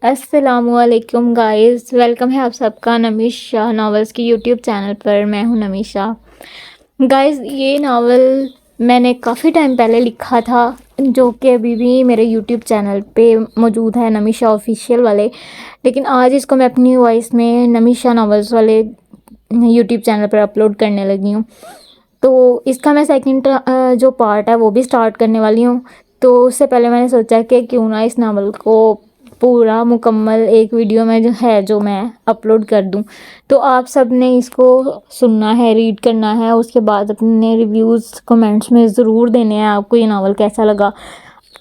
السلام علیکم guys, welcome ہے آپ سب کا نمیش شاہ ناولز کی یوٹیوب چینل پر۔ میں ہوں نمیش شاہ۔ گائز یہ ناول میں نے کافی ٹائم پہلے لکھا تھا، جو کہ ابھی بھی میرے یوٹیوب چینل پہ موجود ہے، نمیش شاہ آفیشیل والے، لیکن آج اس کو میں اپنی وائس میں نمیش شاہ ناولز والے یوٹیوب چینل پر اپلوڈ کرنے لگی ہوں۔ تو اس کا میں سیکنڈ جو پارٹ ہے وہ بھی سٹارٹ کرنے والی ہوں۔ تو اس سے پہلے میں نے سوچا کہ کیوں نہ اس ناول کو پورا مکمل ایک ویڈیو میں جو میں اپلوڈ کر دوں۔ تو آپ سب نے اس کو سننا ہے، ریڈ کرنا ہے، اس کے بعد اپنے ریویوز کمنٹس میں ضرور دینے ہیں آپ کو یہ ناول کیسا لگا۔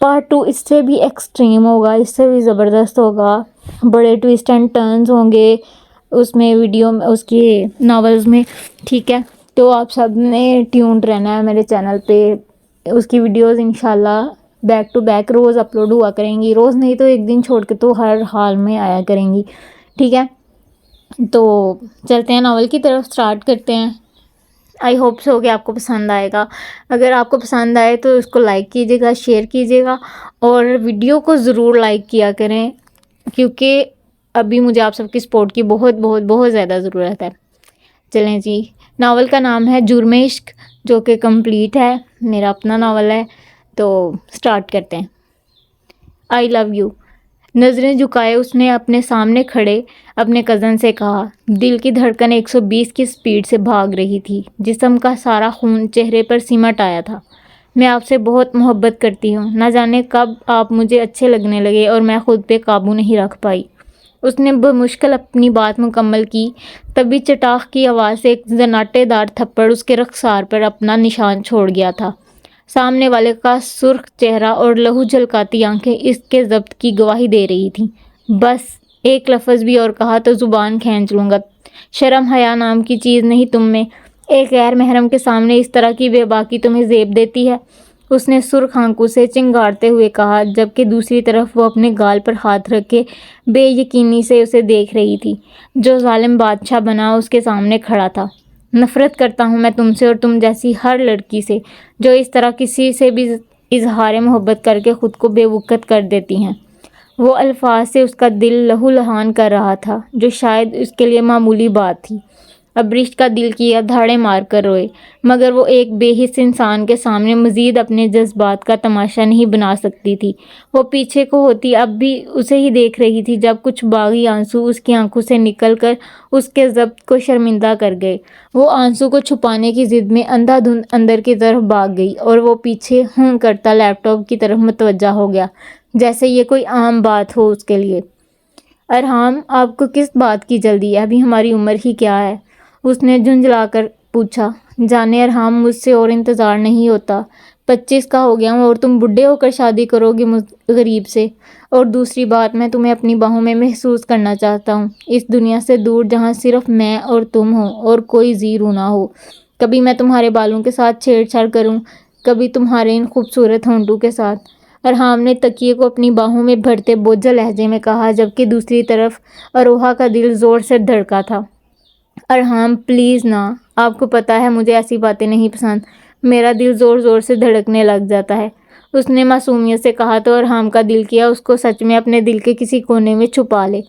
پارٹ 2 اس سے بھی ایکسٹریم ہوگا، اس سے بھی زبردست ہوگا، بڑے ٹویسٹ اینڈ ٹرنز ہوں گے اس میں، ویڈیو میں، اس کی ناولز میں، ٹھیک ہے۔ تو آپ سب نے ٹیونڈ رہنا ہے میرے چینل پہ، اس کی ویڈیوز انشاءاللہ بیک ٹو بیک روز اپلوڈ ہوا کریں گی، روز نہیں تو ایک دن چھوڑ کے تو ہر حال میں آیا کریں گی، ٹھیک ہے۔ تو چلتے ہیں ناول کی طرف، سٹارٹ کرتے ہیں۔ آئی ہوپ سو کہ آپ کو پسند آئے گا۔ اگر آپ کو پسند آئے تو اس کو لائک کیجیے گا، شیئر کیجیے گا، اور ویڈیو کو ضرور لائک کیا کریں، کیونکہ ابھی مجھے آپ سب کی سپورٹ کی بہت بہت بہت زیادہ ضرورت ہے۔ چلیں جی، ناول کا نام ہے جرم عشق، جو کہ کمپلیٹ ہے، میرا اپنا ناول ہے۔ تو سٹارٹ کرتے ہیں۔ آئی لو یو۔ نظریں جھکائے اس نے اپنے سامنے کھڑے اپنے کزن سے کہا۔ دل کی دھڑکن 120 کی سپیڈ سے بھاگ رہی تھی، جسم کا سارا خون چہرے پر سمٹ آیا تھا۔ میں آپ سے بہت محبت کرتی ہوں، نہ جانے کب آپ مجھے اچھے لگنے لگے اور میں خود پہ قابو نہیں رکھ پائی۔ اس نے بمشکل اپنی بات مکمل کی، تبھی چٹاخ کی آواز سے ایک زناٹے دار تھپڑ اس کے رخسار پر اپنا نشان چھوڑ گیا تھا۔ سامنے والے کا سرخ چہرہ اور لہو جھلکاتی آنکھیں اس کے ضبط کی گواہی دے رہی تھیں۔ بس ایک لفظ بھی اور کہا تو زبان کھینچ لوں گا۔ شرم حیا نام کی چیز نہیں تم میں؟ ایک غیر محرم کے سامنے اس طرح کی بے باکی تمہیں زیب دیتی ہے؟ اس نے سرخ آنکھوں سے چنگاڑتے ہوئے کہا، جبکہ دوسری طرف وہ اپنے گال پر ہاتھ رکھے بے یقینی سے اسے دیکھ رہی تھی۔ جو ظالم بادشاہ بنا اس کے سامنے کھڑا تھا۔ نفرت کرتا ہوں میں تم سے اور تم جیسی ہر لڑکی سے جو اس طرح کسی سے بھی اظہار محبت کر کے خود کو بے وقت کر دیتی ہیں۔ وہ الفاظ سے اس کا دل لہو لہان کر رہا تھا، جو شاید اس کے لیے معمولی بات تھی۔ ابریشٹ کا دل کیا دھاڑے مار کر روئے، مگر وہ ایک بے حس انسان کے سامنے مزید اپنے جذبات کا تماشا نہیں بنا سکتی تھی۔ وہ پیچھے کو ہوتی اب بھی اسے ہی دیکھ رہی تھی جب کچھ باغی آنسو اس کی آنکھوں سے نکل کر اس کے ضبط کو شرمندہ کر گئے۔ وہ آنسو کو چھپانے کی ضد میں اندھا دھند اندر کی طرف بھاگ گئی اور وہ پیچھے ہوں کرتا لیپ ٹاپ کی طرف متوجہ ہو گیا، جیسے یہ کوئی عام بات ہو اس کے لیے۔ ارحام، آپ کو کس بات کی جلدی ہے؟ ابھی ہماری عمر ہی کیا ہے؟ اس نے جھنجھلا کر پوچھا۔ جانے ارحام، مجھ سے اور انتظار نہیں ہوتا۔ 25 کا ہو گیا ہوں اور تم بڈھے ہو کر شادی کرو گے غریب سے؟ اور دوسری بات، میں تمہیں اپنی باہوں میں محسوس کرنا چاہتا ہوں، اس دنیا سے دور جہاں صرف میں اور تم ہو اور کوئی زی رو نہ ہو۔ کبھی میں تمہارے بالوں کے ساتھ چھیڑ چھاڑ کروں، کبھی تمہارے ان خوبصورت ہونٹوں کے ساتھ۔ ارحام نے تکیے کو اپنی باہوں میں بھرتے بوجھل لہجے میں کہا، جبکہ دوسری طرف اروہا کا دل زور سے دھڑکا تھا۔ ارحام پلیز نہ، آپ کو پتہ ہے مجھے ایسی باتیں نہیں پسند، میرا دل زور زور سے دھڑکنے لگ جاتا ہے، اس نے معصومیت سے کہا تو ارحام کا دل کیا اس کو سچ میں اپنے دل کے کسی کونے میں چھپا لے۔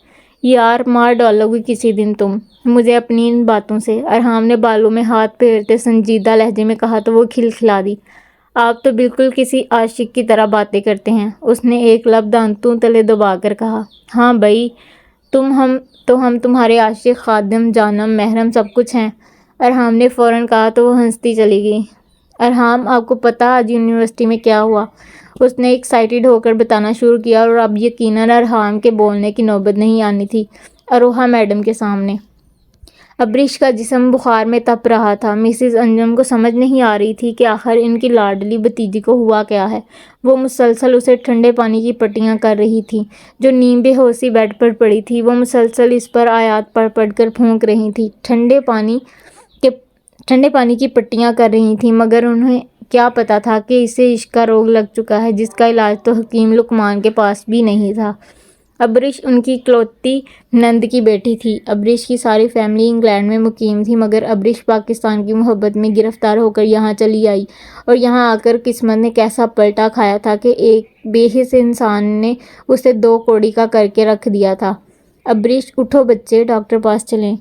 یار مار ڈالو گی کسی دن تم مجھے اپنی ان باتوں سے، ارحام نے بالوں میں ہاتھ پھیرتے سنجیدہ لہجے میں کہا تو وہ کھلکھلا دی۔ آپ تو بالکل کسی عاشق کی طرح باتیں کرتے ہیں، اس نے ایک لب دانتوں تلے دبا کر کہا۔ ہاں بھائی، ہم تمہارے عاشق، خادم، جانم، محرم سب کچھ ہیں، ارحام نے فوراً کہا تو وہ ہنستی چلی گئی۔ ارحام، آپ کو پتہ آج یونیورسٹی میں کیا ہوا؟ اس نے ایکسائٹڈ ہو کر بتانا شروع کیا، اور اب یقیناً ارحام کے بولنے کی نوبت نہیں آنی تھی اروہا میڈم کے سامنے۔ ابریش کا جسم بخار میں تپ رہا تھا۔ مسز انجم کو سمجھ نہیں آ رہی تھی کہ آخر ان کی لاڈلی بھتیجی کو ہوا کیا ہے۔ وہ مسلسل اسے ٹھنڈے پانی کی پٹیاں کر رہی تھی جو نیم بے ہوشی بیڈ پر پڑی تھی، وہ مسلسل اس پر آیات پڑھ پڑھ کر پھونک رہی تھی، ٹھنڈے پانی کی پٹیاں کر رہی تھیں، مگر انہیں کیا پتا تھا کہ اسے عشق کا روگ لگ چکا ہے، جس کا علاج تو حکیم لقمان کے پاس بھی نہیں تھا۔ ابریش ان کی اکلوتی نند کی بیٹی تھی۔ ابریش کی ساری فیملی انگلینڈ میں مقیم تھی، مگر ابریش پاکستان کی محبت میں گرفتار ہو کر یہاں چلی آئی، اور یہاں آ کر قسمت نے کیسا پلٹا کھایا تھا کہ ایک بے حس انسان نے اسے 2 کوڑی کا کر کے رکھ دیا تھا۔ ابریش، اٹھو بچے، ڈاکٹر پاس چلیں،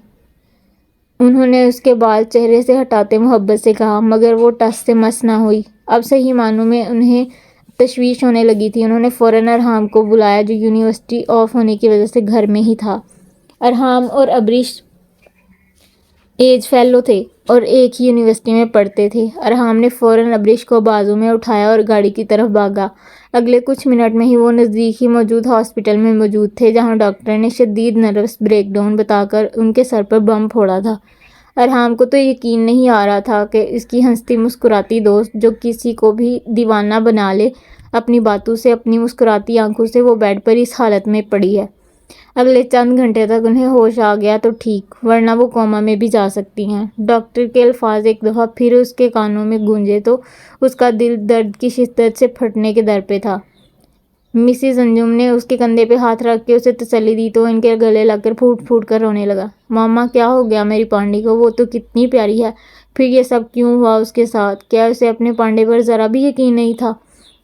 انہوں نے اس کے بال چہرے سے ہٹاتے محبت سے کہا، مگر وہ ٹس سے مس نہ ہوئی۔ اب صحیح معنوں میں انہیں تشویش ہونے لگی تھی۔ انہوں نے فوراً ارحام کو بلایا، جو یونیورسٹی آف ہونے کی وجہ سے گھر میں ہی تھا۔ ارحام اور ابریش ایج فیلو تھے اور ایک ہی یونیورسٹی میں پڑھتے تھے۔ ارحام نے فوراً ابریش کو بازو میں اٹھایا اور گاڑی کی طرف بھاگا۔ اگلے کچھ منٹ میں ہی وہ نزدیک ہی موجود ہاسپٹل میں موجود تھے، جہاں ڈاکٹر نے شدید نروس بریک ڈاؤن بتا کر ان کے سر پر بم پھوڑا تھا۔ ارحام کو تو یقین نہیں آ رہا تھا کہ اس کی ہنستی مسکراتی دوست، جو کسی کو بھی دیوانہ بنا لے اپنی باتوں سے، اپنی مسکراتی آنکھوں سے، وہ بیڈ پر اس حالت میں پڑی ہے۔ اگلے چند گھنٹے تک انہیں ہوش آ گیا تو ٹھیک، ورنہ وہ کوما میں بھی جا سکتی ہیں۔ ڈاکٹر کے الفاظ ایک دفعہ پھر اس کے کانوں میں گونجے تو اس کا دل درد کی شدت سے پھٹنے کے در پہ تھا۔ مسز انجم نے اس کے کندھے پہ ہاتھ رکھ کے اسے تسلی دی تو ان کے گلے لگ کر پھوٹ پھوٹ کر رونے لگا۔ ماما، کیا ہو گیا میری پانڈی کو؟ وہ تو کتنی پیاری ہے، پھر یہ سب کیوں ہوا اس کے ساتھ؟ کیا اسے اپنے پانڈے پر ذرا بھی یقین نہیں تھا؟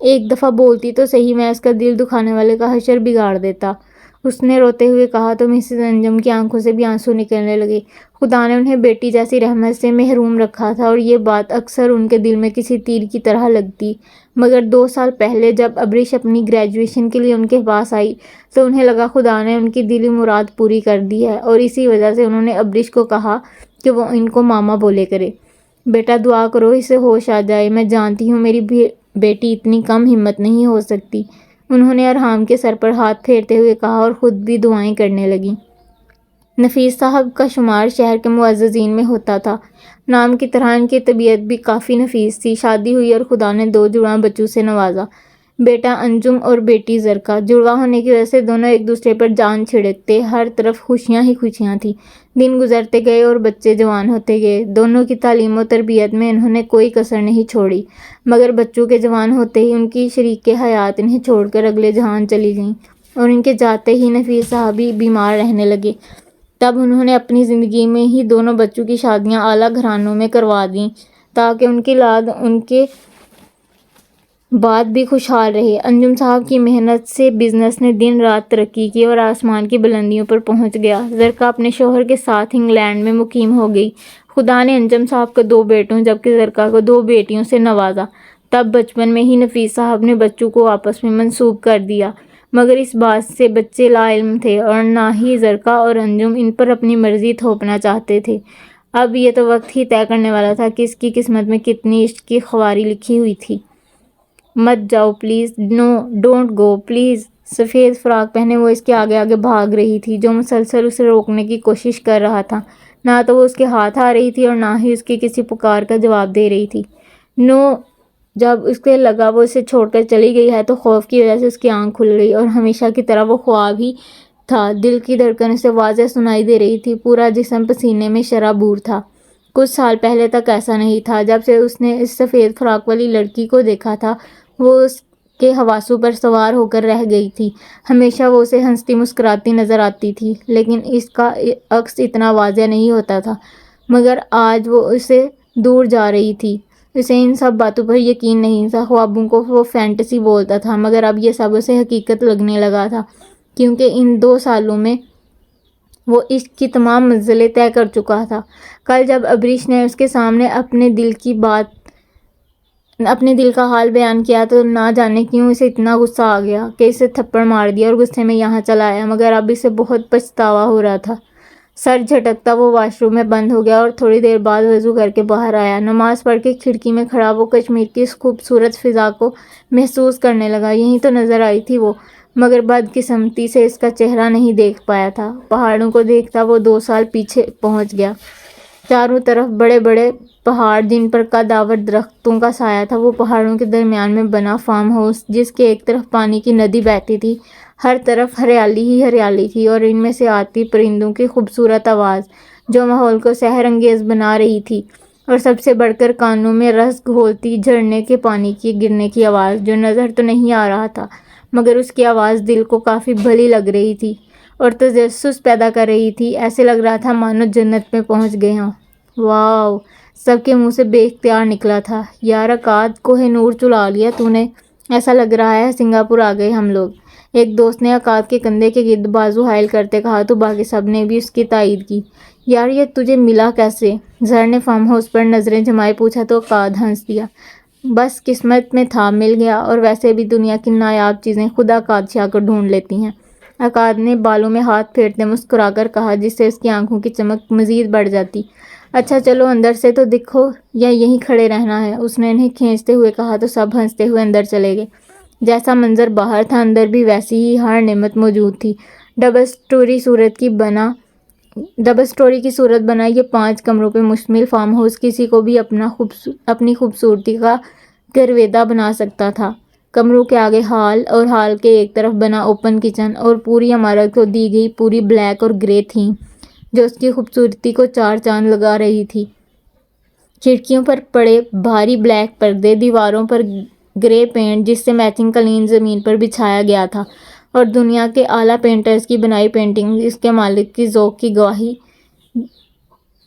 ایک دفعہ بولتی تو صحیح، میں اس کا دل دکھانے والے کا حشر بگاڑ دیتا، اس نے روتے ہوئے کہا تو مسز انجم کی آنکھوں سے بھی آنسو نکلنے لگے۔ خدا نے انہیں بیٹی جیسی رحمت سے محروم رکھا تھا، اور یہ بات اکثر ان کے دل میں کسی تیر کی طرح لگتی، مگر 2 سال پہلے جب ابریش اپنی گریجویشن کے لیے ان کے پاس آئی تو انہیں لگا خدا نے ان کی دلی مراد پوری کر دی ہے، اور اسی وجہ سے انہوں نے ابریش کو کہا کہ وہ ان کو ماما بولے کرے۔ بیٹا دعا کرو اسے ہوش آ جائے، میں جانتی ہوں میری بیٹی اتنی کم ہمت نہیں ہو سکتی، انہوں نے ارحام کے سر پر ہاتھ پھیرتے ہوئے کہا، اور خود بھی دعائیں کرنے لگیں۔ نفیس صاحب کا شمار شہر کے معززین میں ہوتا تھا۔ نام کی طرح ان کی طبیعت بھی کافی نفیس تھی۔ شادی ہوئی اور خدا نے 2 جڑواں بچوں سے نوازا، بیٹا انجم اور بیٹی زرکا۔ جڑواں ہونے کی وجہ سے دونوں ایک دوسرے پر جان چھڑکتے، ہر طرف خوشیاں ہی خوشیاں تھیں۔ دن گزرتے گئے اور بچے جوان ہوتے گئے۔ دونوں کی تعلیم و تربیت میں انہوں نے کوئی کسر نہیں چھوڑی، مگر بچوں کے جوان ہوتے ہی ان کی شریک حیات انہیں چھوڑ کر اگلے جہان چلی گئیں، اور ان کے جاتے ہی نفیس صاحب بھی بیمار رہنے لگے۔ تب انہوں نے اپنی زندگی میں ہی دونوں بچوں کی شادیاں اعلیٰ گھرانوں میں کروا دیں، تاکہ ان کی اولاد ان کے بعد بھی خوشحال رہے۔ انجم صاحب کی محنت سے بزنس نے دن رات ترقی کی اور آسمان کی بلندیوں پر پہنچ گیا۔ زرکا اپنے شوہر کے ساتھ انگلینڈ میں مقیم ہو گئی۔ خدا نے انجم صاحب کو 2 بیٹوں جبکہ زرکا کو 2 بیٹیوں سے نوازا۔ تب بچپن میں ہی نفیس صاحب نے بچوں کو آپس میں منسوب کر دیا، مگر اس بات سے بچے لا علم تھے، اور نہ ہی زرکا اور انجم ان پر اپنی مرضی تھوپنا چاہتے تھے۔ اب یہ تو وقت ہی طے کرنے والا تھا کہ اس کی قسمت میں کتنی عشق کی خواری لکھی ہوئی تھی۔ مت جاؤ please, no don't go please. سفید فراق پہنے وہ اس کے آگے آگے بھاگ رہی تھی، جو مسلسل اسے روکنے کی کوشش کر رہا تھا۔ نہ تو وہ اس کے ہاتھ آ رہی تھی اور نہ ہی اس کی کسی پکار کا جواب دے رہی تھی۔ نو۔ جب اس کے لگا وہ اسے چھوڑ کر چلی گئی ہے تو خوف کی وجہ سے اس کی آنکھ کھل گئی، اور ہمیشہ کی طرح وہ خواب ہی تھا۔ دل کی دھڑکن اسے واضح سنائی دے رہی تھی، پورا جسم پسینے میں شرابور تھا۔ کچھ سال پہلے تک ایسا نہیں تھا۔ جب سے اس نے اس سفید فراق والی لڑکی کو دیکھا تھا، وہ اس کے حواسوں پر سوار ہو کر رہ گئی تھی۔ ہمیشہ وہ اسے ہنستی مسکراتی نظر آتی تھی، لیکن اس کا عکس اتنا واضح نہیں ہوتا تھا، مگر آج وہ اسے دور جا رہی تھی۔ اسے ان سب باتوں پر یقین نہیں تھا۔ خوابوں کو وہ فینٹیسی بولتا تھا، مگر اب یہ سب اسے حقیقت لگنے لگا تھا، کیونکہ ان 2 سالوں میں وہ عشق کی تمام منزلیں طے کر چکا تھا۔ کل جب ابریش نے اس کے سامنے اپنے دل کا حال بیان کیا تو نہ جانے کیوں اسے اتنا غصہ آ گیا کہ اسے تھپڑ مار دیا اور غصے میں یہاں چلا آیا، مگر اب اسے بہت پچھتاوا ہو رہا تھا۔ سر جھٹکتا وہ واش روم میں بند ہو گیا اور تھوڑی دیر بعد وضو کر کے باہر آیا۔ نماز پڑھ کے کھڑکی میں کھڑا وہ کشمیر کی اس خوبصورت فضا کو محسوس کرنے لگا۔ یہیں تو نظر آئی تھی وہ، مگر بدقسمتی سے اس کا چہرہ نہیں دیکھ پایا تھا۔ پہاڑوں کو دیکھتا وہ 2 سال پیچھے پہنچ گیا۔ چاروں طرف بڑے بڑے پہاڑ، جن پر قداور درختوں کا سایہ تھا۔ وہ پہاڑوں کے درمیان میں بنا فارم ہاؤس، جس کے ایک طرف پانی کی ندی بہتی تھی، ہر طرف ہریالی ہی ہریالی تھی، اور ان میں سے آتی پرندوں کی خوبصورت آواز جو ماحول کو سحر انگیز بنا رہی تھی، اور سب سے بڑھ کر کانوں میں رس گھولتی جھرنے کے پانی کی گرنے کی آواز، جو نظر تو نہیں آ رہا تھا مگر اس کی آواز دل کو کافی بھلی لگ رہی تھی اور تجسس پیدا کر رہی تھی. ایسے لگ رہا تھا مانو جنت میں پہنچ گئے ہوں. واو، سب کے منہ سے بے اختیار نکلا تھا. یار عقاد، کوہ نور چلا لیا تو نے. ایسا لگ رہا ہے سنگاپور آ گئے ہم لوگ. ایک دوست نے عقاد کے کندھے کے گرد بازو حائل کرتے کہا تو باقی سب نے بھی اس کی تائید کی. یار یہ تجھے ملا کیسے؟ ظہر نے فارم ہاؤس پر نظریں جمائے پوچھا تو عقاد ہنس دیا. بس قسمت میں تھا، مل گیا. اور ویسے بھی دنیا کی نایاب چیزیں خود عقاد سے آ کر ڈھونڈ لیتی ہیں. عقاد نے بالوں میں ہاتھ پھیرتے مسکرا کر کہا جس سے اس کی آنکھوں کی چمک مزید بڑھ جاتی. اچھا چلو اندر سے تو دکھو یا یہیں کھڑے رہنا ہے؟ اس نے انہیں کھینچتے ہوئے کہا تو سب ہنستے ہوئے اندر چلے گئے. جیسا منظر باہر تھا اندر بھی ویسی ہی ہر نعمت موجود تھی. ڈبل سٹوری کی صورت بنا یہ 5 کمروں پہ مشتمل فارم ہاؤس کسی کو بھی اپنی خوبصورتی کا گرویدہ بنا سکتا تھا. کمروں کے آگے ہال اور ہال کے ایک طرف بنا اوپن کچن اور پوری عمارت کو دی گئی پوری بلیک اور گرے تھیم جو اس کی خوبصورتی کو 4 چاند لگا رہی تھی. کھڑکیوں پر پڑے بھاری بلیک پردے، دیواروں پر گرے پینٹ جس سے میچنگ قالین زمین پر بچھایا گیا تھا اور دنیا کے اعلیٰ پینٹرز کی بنائی پینٹنگ اس کے مالک کی ذوق کی گواہی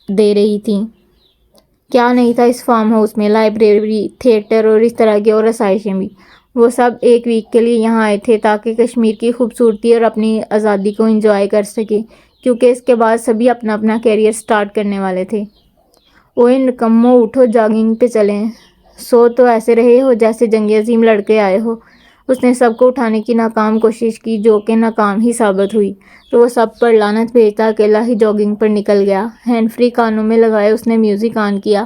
دے رہی تھی. کیا نہیں تھا اس فارم ہاؤس میں؟ لائبریری، تھیٹر اور اس طرح کی اور آسائشیں بھی. وہ سب ایک ویک کے لیے یہاں آئے تھے تاکہ کشمیر کی خوبصورتی اور اپنی آزادی کو انجوائے کر سکے، کیونکہ اس کے بعد سبھی اپنا اپنا کیریئر سٹارٹ کرنے والے تھے. اوئے نکمو، اٹھو جاگنگ پہ چلیں. سو تو ایسے رہے ہو جیسے جنگ عظیم لڑکے آئے ہو. اس نے سب کو اٹھانے کی ناکام کوشش کی جو کہ ناکام ہی ثابت ہوئی تو وہ سب پر لعنت بھیجتا اکیلا ہی جاگنگ پر نکل گیا. ہینڈ فری کانوں میں لگائے اس نے میوزک آن کیا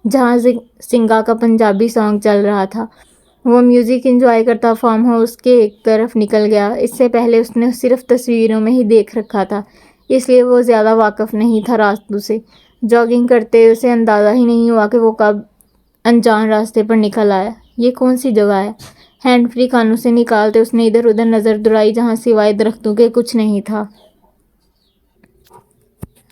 جہاں سنگا کا پنجابی سانگ چل رہا تھا. وہ میوزک انجوائے کرتا فارم ہاؤس کے ایک طرف نکل گیا. اس سے پہلے اس نے صرف تصویروں میں ہی دیکھ رکھا تھا اس لیے وہ زیادہ واقف نہیں تھا راستوں سے. جاگنگ کرتے اسے اندازہ ہی نہیں ہوا کہ وہ کب انجان راستے پر نکل آیا. یہ کون سی جگہ ہے؟ ہینڈ فری کانوں سے نکالتے اس نے ادھر ادھر نظر دوڑائی جہاں سوائے درختوں کے کچھ نہیں تھا.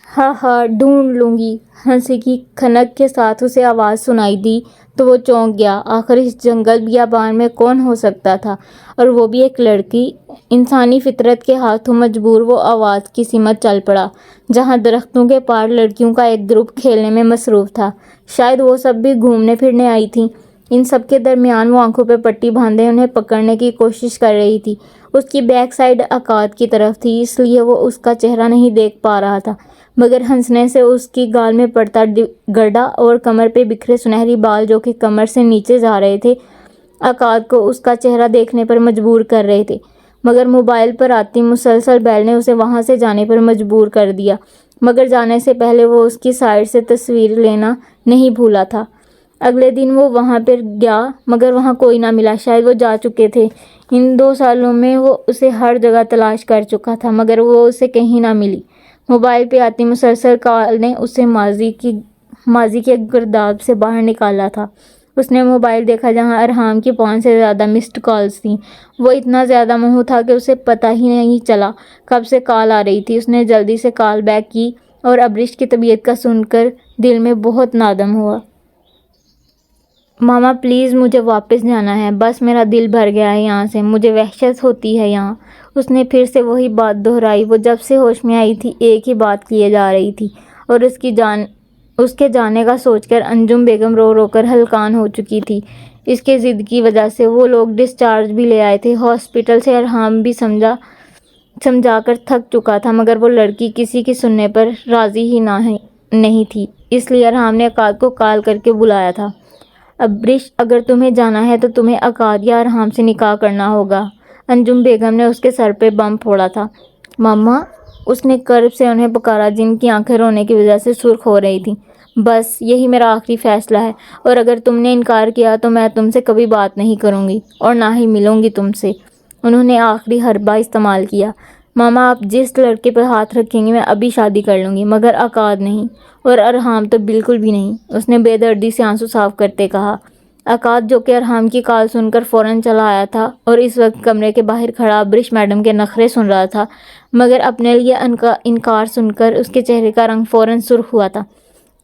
ہاں ہاں ڈھونڈ لوں گی. ہنسی کی کھنک کے ساتھ اسے آواز سنائی دی تو وہ چونک گیا. آخر اس جنگل بیابان میں کون ہو سکتا تھا اور وہ بھی ایک لڑکی؟ انسانی فطرت کے ہاتھوں مجبور وہ آواز کی سمت چل پڑا جہاں درختوں کے پار لڑکیوں کا ایک گروپ کھیلنے میں مصروف تھا. شاید وہ سب بھی گھومنے پھرنے آئی تھیں. ان سب کے درمیان وہ آنکھوں پہ پٹی باندھے انہیں پکڑنے کی کوشش کر رہی تھی. اس کی بیک سائڈ عقاد کی طرف تھی اس لیے وہ اس کا چہرہ نہیں دیکھ پا رہا تھا مگر ہنسنے سے اس کی گال میں پڑتا گڈھا اور کمر پہ بکھرے سنہری بال جو کہ کمر سے نیچے جا رہے تھے عقاد کو اس کا چہرہ دیکھنے پر مجبور کر رہے تھے. مگر موبائل پر آتی مسلسل بیل نے اسے وہاں سے جانے پر مجبور کر دیا. مگر جانے سے پہلے وہ اس کی سائڈ سے تصویر لینا نہیں بھولا تھا. اگلے دن وہ وہاں پر گیا مگر وہاں کوئی نہ ملا. شاید وہ جا چکے تھے. ان 2 سالوں میں وہ اسے ہر جگہ تلاش کر چکا تھا مگر وہ اسے کہیں نہ ملی. موبائل پہ آتی مسلسل کال نے اسے ماضی کے گرداب سے باہر نکالا تھا. اس نے موبائل دیکھا جہاں ارحام کی 5 سے زیادہ مسڈ کالز تھیں. وہ اتنا زیادہ منہو تھا کہ اسے پتہ ہی نہیں چلا کب سے کال آ رہی تھی. اس نے جلدی سے کال بیک کی اور ابرش کی طبیعت کا سن کر دل میں بہت نادم ہوا. ماما پلیز مجھے واپس جانا ہے. بس میرا دل بھر گیا ہے یہاں سے. مجھے وحشت ہوتی ہے یہاں. اس نے پھر سے وہی بات دہرائی. وہ جب سے ہوش میں آئی تھی ایک ہی بات کیے جا رہی تھی اور اس کے جانے کا سوچ کر انجم بیگم رو رو کر ہلکان ہو چکی تھی. اس کے ضد کی وجہ سے وہ لوگ ڈسچارج بھی لے آئے تھے ہاسپٹل سے. ارحام بھی سمجھا کر تھک چکا تھا مگر وہ لڑکی کسی کی سننے پر راضی ہی نہیں تھی. اس لیے ارحام نے عقاد کو کال کر کے بلایا تھا. ابرش اگر تمہیں جانا ہے تو تمہیں عقاد یا ارحام سے نکاح کرنا ہوگا. انجم بیگم نے اس کے سر پہ بم پھوڑا تھا. ماما، اس نے کرب سے انہیں پکارا جن کی آنکھیں رونے کی وجہ سے سرخ ہو رہی تھیں. بس یہی میرا آخری فیصلہ ہے اور اگر تم نے انکار کیا تو میں تم سے کبھی بات نہیں کروں گی اور نہ ہی ملوں گی تم سے. انہوں نے آخری حربہ استعمال کیا. ماما آپ جس لڑکے پہ ہاتھ رکھیں گے میں ابھی شادی کر لوں گی مگر عقاد نہیں اور ارحام تو بالکل بھی نہیں. اس نے بے دردی سے آنسو صاف کرتے کہا. عقاد جو کہ ارحام کی کال سن کر فوراً چلا آیا تھا اور اس وقت کمرے کے باہر کھڑا ابرش میڈم کے نخرے سن رہا تھا مگر اپنے لیے انکار سن کر اس کے چہرے کا رنگ فوراً سرخ ہوا تھا.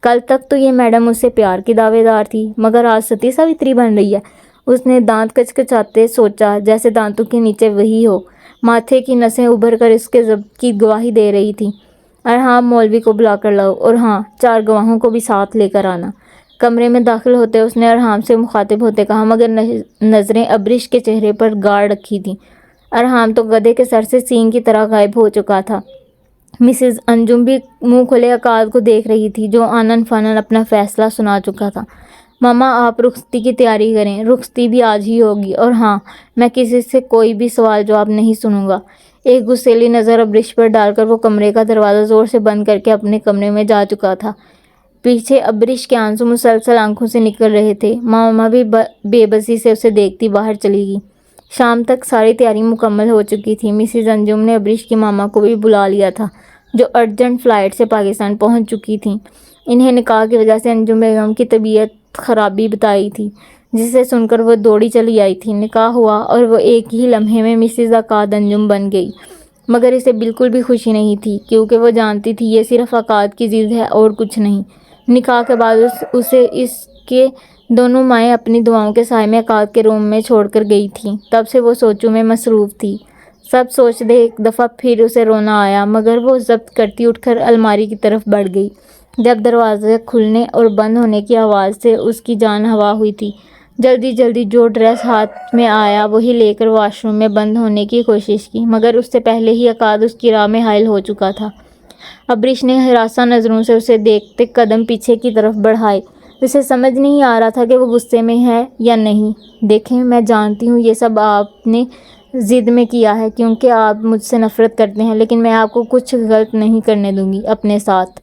کل تک تو یہ میڈم اس سے پیار کی دعوے دار تھی مگر آج ستی ساوتری بن رہی ہے. اس نے دانت کچکچاتے سوچا جیسے دانتوں کے نیچے وہی ہو۔ ماتھے کی نسیں ابھر کر اس کے ضبط کی گواہی دے رہی تھیں۔ ارحام مولوی کو بلا کر لاؤ، اور ہاں 4 گواہوں کو بھی ساتھ لے کر آنا۔ کمرے میں داخل ہوتے اس نے ارحام سے مخاطب ہوتے کہا، مگر نظریں ابریش کے چہرے پر گاڑ رکھی تھیں۔ ارحام تو گدھے کے سر سے سینگ کی طرح غائب ہو چکا تھا۔ مسز انجم بھی منہ کھلے عقاد کو دیکھ رہی تھی، جو آنن فانن اپنا فیصلہ سنا چکا تھا۔ ماما آپ رخصتی کی تیاری کریں، رخصتی بھی آج ہی ہوگی، اور ہاں میں کسی سے کوئی بھی سوال جواب نہیں سنوں گا۔ ایک غصیلی نظر ابریش پر ڈال کر وہ کمرے کا دروازہ زور سے بند کر کے اپنے کمرے میں جا چکا تھا۔ پیچھے ابریش کے آنسو مسلسل آنکھوں سے نکل رہے تھے۔ ماما بھی بے بسی سے اسے دیکھتی باہر چلی گئی۔ شام تک ساری تیاری مکمل ہو چکی تھی۔ مسز انجم نے ابریش کی ماما کو بھی بلا لیا تھا، جو ارجنٹ فلائٹ سے پاکستان پہنچ چکی تھیں۔ انہیں نکاح کی وجہ سے انجم بیگم کی طبیعت خرابی بتائی تھی، جسے سن کر وہ دوڑی چلی آئی تھی۔ نکاح ہوا اور وہ ایک ہی لمحے میں مسز عقاد انجم بن گئی، مگر اسے بالکل بھی خوشی نہیں تھی، کیونکہ وہ جانتی تھی یہ صرف عقاد کی ضد ہے اور کچھ نہیں۔ نکاح کے بعد اسے اس کے دونوں مائیں اپنی دعاؤں کے سائے میں عقاد کے روم میں چھوڑ کر گئی تھیں۔ تب سے وہ سوچوں میں مصروف تھی۔ سب سوچ دے ایک دفعہ پھر اسے رونا آیا، مگر وہ ضبط کرتی اٹھ کر الماری کی طرف بڑھ گئی۔ جب دروازے کھلنے اور بند ہونے کی آواز سے اس کی جان ہوا ہوئی تھی، جلدی جلدی جو ڈریس ہاتھ میں آیا وہی لے کر واش روم میں بند ہونے کی کوشش کی، مگر اس سے پہلے ہی عقاد اس کی راہ میں حائل ہو چکا تھا۔ ابریش نے ہراساں نظروں سے اسے دیکھتے قدم پیچھے کی طرف بڑھائے۔ اسے سمجھ نہیں آ رہا تھا کہ وہ غصے میں ہے یا نہیں۔ دیکھیں میں جانتی ہوں یہ سب آپ نے ضد میں کیا ہے، کیونکہ آپ مجھ سے نفرت کرتے ہیں، لیکن میں آپ کو کچھ غلط نہیں کرنے دوں گی اپنے ساتھ۔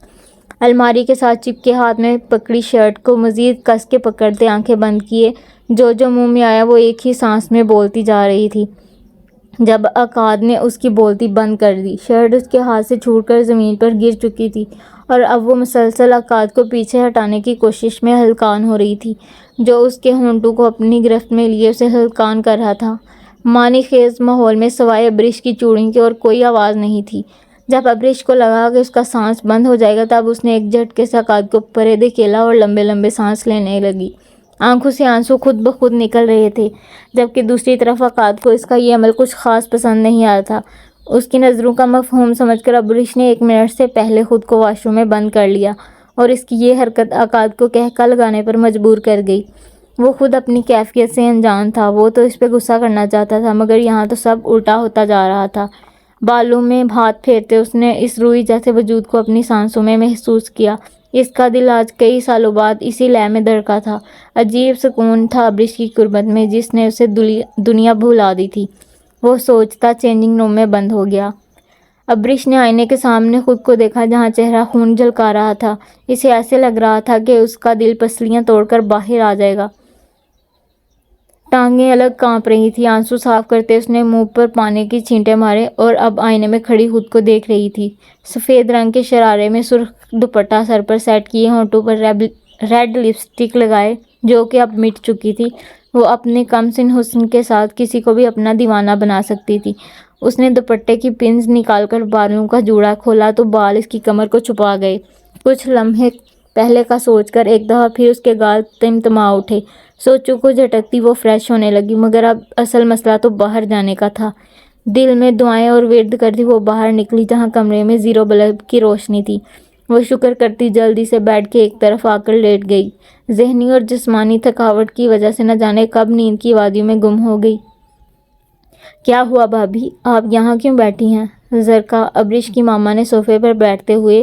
الماری کے ساتھ چپکے ہاتھ میں پکڑی شرٹ کو مزید کس کے پکڑتے آنکھیں بند کیے جو منہ میں آیا وہ ایک ہی سانس میں بولتی جا رہی تھی۔ جب عقاد نے اس کی بولتی بند کر دی، شرٹ اس کے ہاتھ سے چھوٹ کر زمین پر گر چکی تھی، اور اب وہ مسلسل عقاد کو پیچھے ہٹانے کی کوشش میں ہلکان ہو رہی تھی، جو اس کے ہونٹوں کو اپنی گرفت میں لیے اسے ہلکان کر رہا تھا۔ معنی خیز ماحول میں سوائے ابریش کی چوڑیوں کی اور کوئی آواز نہیں تھی۔ جب ابریش کو لگا کہ اس کا سانس بند ہو جائے گا، تب اس نے ایک جھٹکے سے عقاد کو پرے دھکیلا اور لمبے لمبے سانس لینے لگی۔ آنکھوں سے آنسو خود بخود نکل رہے تھے، جبکہ دوسری طرف عقاد کو اس کا یہ عمل کچھ خاص پسند نہیں آیا تھا۔ اس کی نظروں کا مفہوم سمجھ کر ابریش نے 1 منٹ سے پہلے خود کو واش روم میں بند کر لیا، اور اس کی یہ حرکت عقاد کو قہقہ لگانے پر مجبور کر گئی۔ وہ خود اپنی کیفیت سے انجان تھا۔ وہ تو اس پہ غصہ کرنا چاہتا تھا، مگر یہاں تو سب الٹا ہوتا جا رہا تھا۔ بالوں میں ہاتھ پھیرتے اس نے اس روئی جیسے وجود کو اپنی سانسوں میں محسوس کیا۔ اس کا دل آج کئی سالوں بعد اسی لے میں دھڑکا تھا۔ عجیب سکون تھا ابریش کی قربت میں، جس نے اسے دنیا بھلا دی تھی۔ وہ سوچتا چینجنگ روم میں بند ہو گیا۔ ابریش نے آئینے کے سامنے خود کو دیکھا، جہاں چہرہ خون جھلکا رہا تھا۔ اسے ایسے لگ رہا تھا کہ اس کا دل پسلیاں توڑ کر باہر آ جائے گا۔ ٹانگیں الگ کانپ رہی تھی۔ آنسو صاف کرتے اس نے منہ پر پانی کی چھینٹے مارے، اور اب آئینے میں کھڑی خود کو دیکھ رہی تھی۔ سفید رنگ کے شرارے میں سرخ دوپٹہ سر پر سیٹ کیے، ہونٹوں پر ریڈ لپسٹک لگائے جو کہ اب مٹ چکی تھی، وہ اپنے کم سن حسن کے ساتھ کسی کو بھی اپنا دیوانہ بنا سکتی تھی۔ اس نے دوپٹے کی پنز نکال کر بالوں کا جوڑا کھولا تو بال اس کی کمر کو چھپا گئے۔ کچھ لمحے پہلے کا سوچ کر ایک دفعہ پھر اس کے گال تمتما اٹھے۔ سوچوں کو جھٹکتی وہ فریش ہونے لگی، مگر اب اصل مسئلہ تو باہر جانے کا تھا۔ دل میں دعائیں اور ورد کرتی وہ باہر نکلی، جہاں کمرے میں 0 بلب کی روشنی تھی۔ وہ شکر کرتی جلدی سے بیڈ کے ایک طرف آ کر لیٹ گئی۔ ذہنی اور جسمانی تھکاوٹ کی وجہ سے نہ جانے کب نیند کی وادیوں میں گم ہو گئی۔ کیا ہوا بھابھی، آپ یہاں کیوں بیٹھی ہیں؟ زرکا ابریش کی ماما نے صوفے پر بیٹھتے ہوئے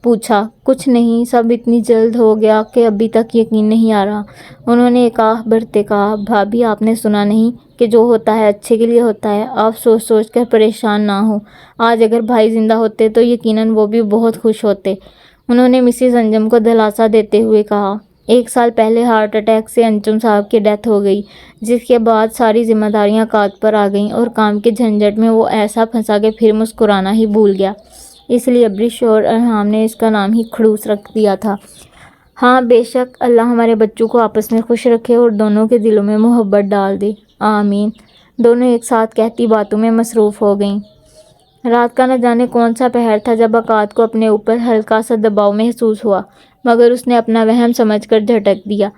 پوچھا۔ کچھ نہیں، سب اتنی جلد ہو گیا کہ ابھی تک یقین نہیں آ رہا، انہوں نے ایک آہ بھرتے کہا۔ بھابھی آپ نے سنا نہیں کہ جو ہوتا ہے اچھے کے لیے ہوتا ہے؟ آپ سوچ سوچ کر پریشان نہ ہو۔ آج اگر بھائی زندہ ہوتے تو یقیناً وہ بھی بہت خوش ہوتے، انہوں نے مسز انجم کو دلاسا دیتے ہوئے کہا۔ 1 سال پہلے ہارٹ اٹیک سے انجم صاحب کی ڈیتھ ہو گئی، جس کے بعد ساری ذمہ داریاں عقاد پر آ گئیں، اور کام کے جھنجٹ میں وہ ایسا پھنسا کہ پھر مسکرانا ہی بھول گیا۔ اس لیے ابریش اور ارحام نے اس کا نام ہی کھڑوس رکھ دیا تھا۔ ہاں بے شک، اللہ ہمارے بچوں کو آپس میں خوش رکھے اور دونوں کے دلوں میں محبت ڈال دے، آمین، دونوں ایک ساتھ کہتی باتوں میں مصروف ہو گئیں۔ رات کا نہ جانے کون سا پہر تھا جب عقاد کو اپنے اوپر ہلکا سا دباؤ محسوس ہوا، مگر اس نے اپنا وہم سمجھ کر جھٹک دیا۔